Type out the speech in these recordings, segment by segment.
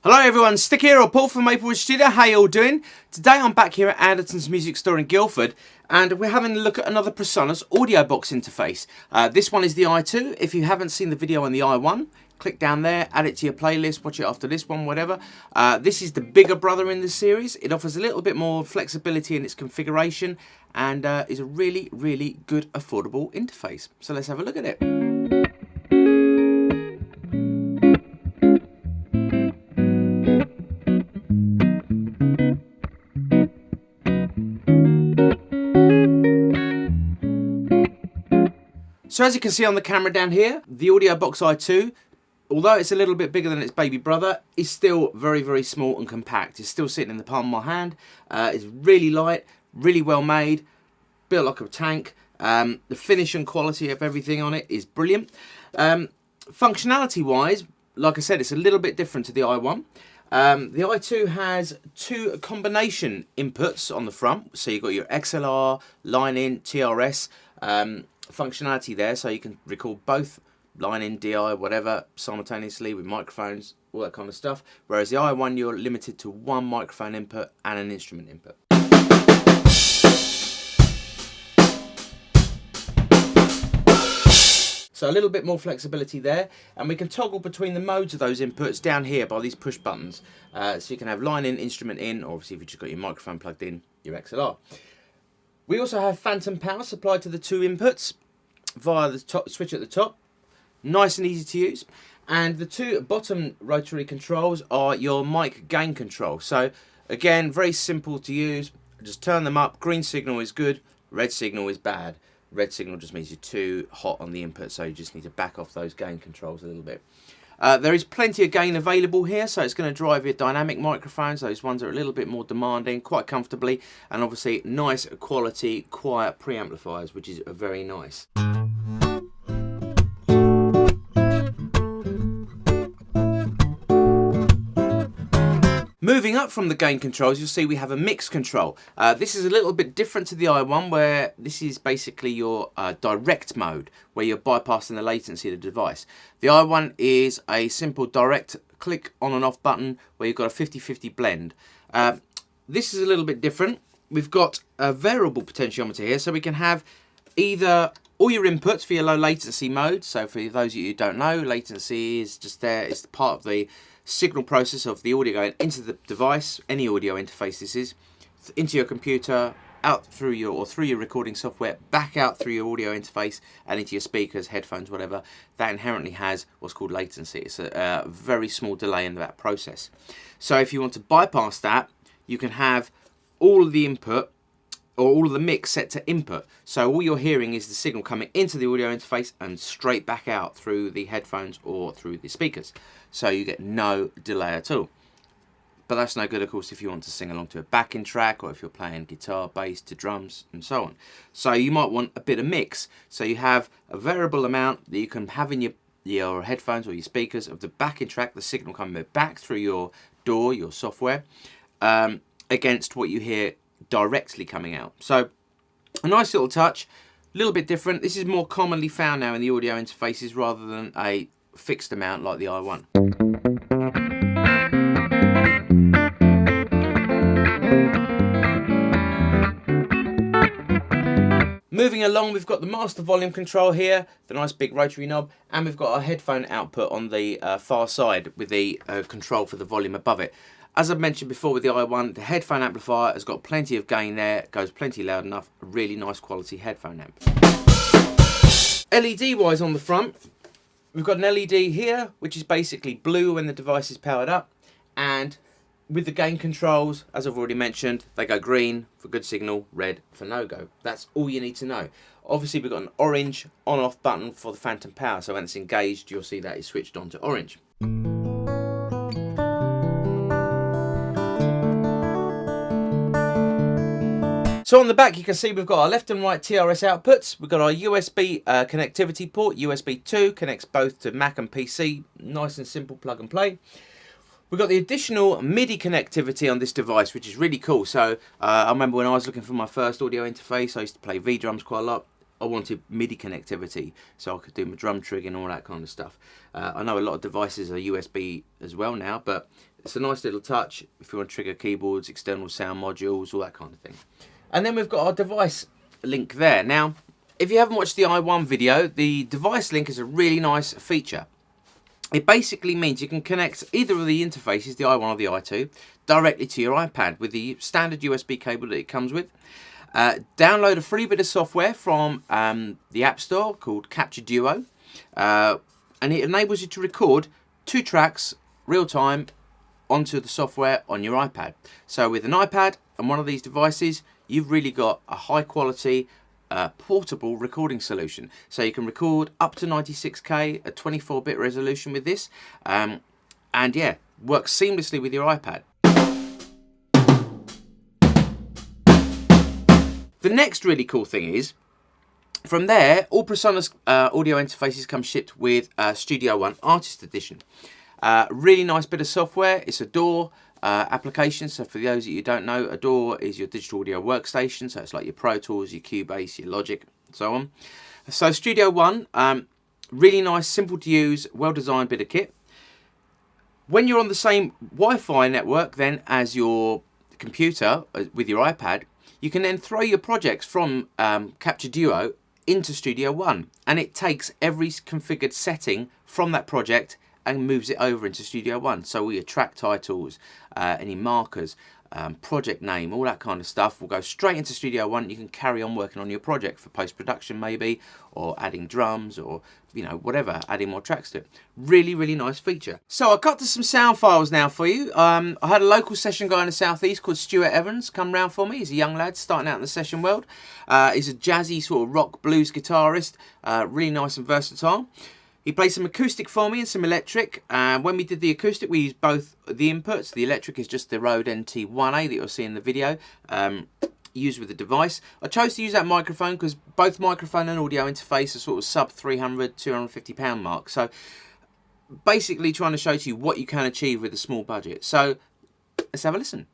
Hello everyone, Stick here or Paul from Maplewood Studio. How you all doing? Today I'm back here at Andertons Music Store in Guildford and we're having a look at another Presonus Audiobox interface. This one is the iTwo. If you haven't seen the video on the iOne, click down there, add it to your playlist, watch it after this one, whatever. This is the bigger brother in the series. It offers a little bit more flexibility in its configuration and is a really, really good affordable interface. So let's have a look at it. So as you can see on the camera down here, the Audiobox iTwo, although it's a little bit bigger than its baby brother, is still very, very small and compact. It's still sitting in the palm of my hand. It's really light, really well made, built like a tank. The finish and quality of everything on it is brilliant. Functionality wise, like I said, it's a little bit different to the iOne. The iTwo has two combination inputs on the front. So you've got your XLR, line in, TRS, functionality there, so you can record both line in, DI, whatever, simultaneously with microphones, all that kind of stuff. Whereas the iOne, you're limited to one microphone input and an instrument input. So a little bit more flexibility there, and we can toggle between the modes of those inputs down here by these push buttons. So you can have line in, instrument in, or obviously if you've just got your microphone plugged in, your XLR. We also have phantom power supplied to the two inputs via the top switch at the top. Nice and easy to use. And the two bottom rotary controls are your mic gain control. So again, very simple to use. Just turn them up. Green signal is good, red signal is bad. Red signal just means you're too hot on the input, so you just need to back off those gain controls a little bit. There is plenty of gain available here, so it's going to drive your dynamic microphones, those ones that are a little bit more demanding, quite comfortably, and obviously nice quality, quiet preamplifiers, which is very nice. Moving up from the gain controls, you'll see we have a mix control. This is a little bit different to the iOne, where this is basically your direct mode, where you're bypassing the latency of the device. The iOne is a simple direct click on and off button, where you've got a 50-50 blend. This is a little bit different. We've got a variable potentiometer here, so we can have either all your inputs for your low latency mode. So for those of you who don't know, latency is just there, it's part of the signal process of the audio going into the device, any audio interface this is, into your computer, out through your recording software, back out through your audio interface and into your speakers, headphones, whatever. That inherently has what's called latency. It's a very small delay in that process. So if you want to bypass that, you can have all of the input or all of the mix set to input. So all you're hearing is the signal coming into the audio interface and straight back out through the headphones or through the speakers. So you get no delay at all. But that's no good, of course, if you want to sing along to a backing track or if you're playing guitar, bass to drums and so on. So you might want a bit of mix. So you have a variable amount that you can have in your headphones or your speakers of the backing track, the signal coming back through your DAW, your software, against what you hear directly coming out. So a nice little touch, a little bit different. This is more commonly found now in the audio interfaces rather than a fixed amount like the iOne. Moving along, we've got the master volume control here, the nice big rotary knob, and we've got a headphone output on the far side with the control for the volume above it. As I've mentioned before with the iOne, the headphone amplifier has got plenty of gain there, goes plenty loud enough, a really nice quality headphone amp. LED wise on the front, we've got an LED here, which is basically blue when the device is powered up, and with the gain controls, as I've already mentioned, they go green for good signal, red for no-go. That's all you need to know. Obviously we've got an orange on-off button for the phantom power, so when it's engaged you'll see that it's switched on to orange. So on the back you can see we've got our left and right TRS outputs, we've got our USB connectivity port, USB 2, connects both to Mac and PC, nice and simple plug and play. We've got the additional MIDI connectivity on this device, which is really cool. So I remember when I was looking for my first audio interface, I used to play V-drums quite a lot. I wanted MIDI connectivity, so I could do my drum trig and all that kind of stuff. I know a lot of devices are USB as well now, but it's a nice little touch if you want to trigger keyboards, external sound modules, all that kind of thing. And then we've got our device link there. Now, if you haven't watched the iOne video, the device link is a really nice feature. It basically means you can connect either of the interfaces, the iOne or the iTwo, directly to your iPad with the standard USB cable that it comes with. Download a free bit of software from the App Store called Capture Duo, and it enables you to record 2 tracks real time onto the software on your iPad. So with an iPad and one of these devices, you've really got a high quality portable recording solution. So you can record up to 96K at 24-bit resolution with this, and yeah, works seamlessly with your iPad. The next really cool thing is, from there, all Presonus audio interfaces come shipped with Studio One Artist Edition. Really nice bit of software. It's a DAW application. So for those of you who don't know, a DAW is your digital audio workstation. So it's like your Pro Tools, your Cubase, your Logic, and so on. So Studio One, really nice, simple to use, well-designed bit of kit. When you're on the same Wi-Fi network then as your computer with your iPad, you can then throw your projects from Capture Duo into Studio One, and it takes every configured setting from that project and moves it over into Studio One. So all your track titles, any markers, project name, all that kind of stuff will go straight into Studio One. You can carry on working on your project for post-production maybe, or adding drums, or you know, whatever, adding more tracks to it. Really, really nice feature. So I cut to some sound files now for you. I had a local session guy in the southeast called Stuart Evans come round for me. He's a young lad starting out in the session world. He's a jazzy sort of rock blues guitarist, really nice and versatile. He played some acoustic for me and some electric. When we did the acoustic, we used both the inputs. The electric is just the Rode NT1A that you'll see in the video, used with the device. I chose to use that microphone because both microphone and audio interface are sort of sub 300, 250 pound mark. So basically trying to show to you what you can achieve with a small budget. So let's have a listen.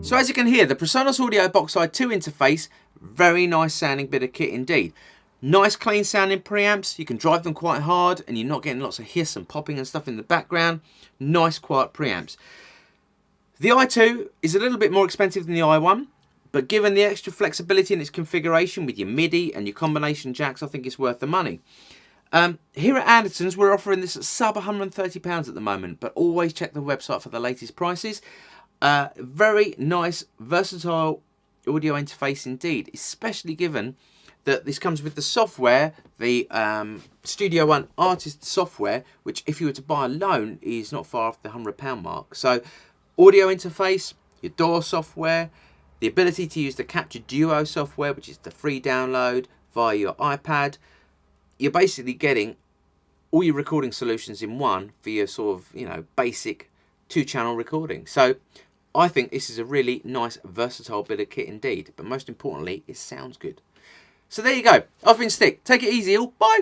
So as you can hear, the Presonus Audiobox iTwo interface, very nice sounding bit of kit indeed. Nice clean sounding preamps, you can drive them quite hard and you're not getting lots of hiss and popping and stuff in the background. Nice quiet preamps. The iTwo is a little bit more expensive than the iOne, but given the extra flexibility in its configuration with your MIDI and your combination jacks, I think it's worth the money. Here at Andertons, we're offering this at sub £130 at the moment, but always check the website for the latest prices. Very nice, versatile audio interface indeed, especially given that this comes with the software, the Studio One Artist software, which if you were to buy alone is not far off the £100 mark. So audio interface, your DAW software, the ability to use the Capture Duo software, which is the free download via your iPad. You're basically getting all your recording solutions in one for your sort of, you know, basic 2-channel recording. So I think this is a really nice, versatile bit of kit indeed. But most importantly, it sounds good. So there you go. I've been Stick. Take it easy all. Bye.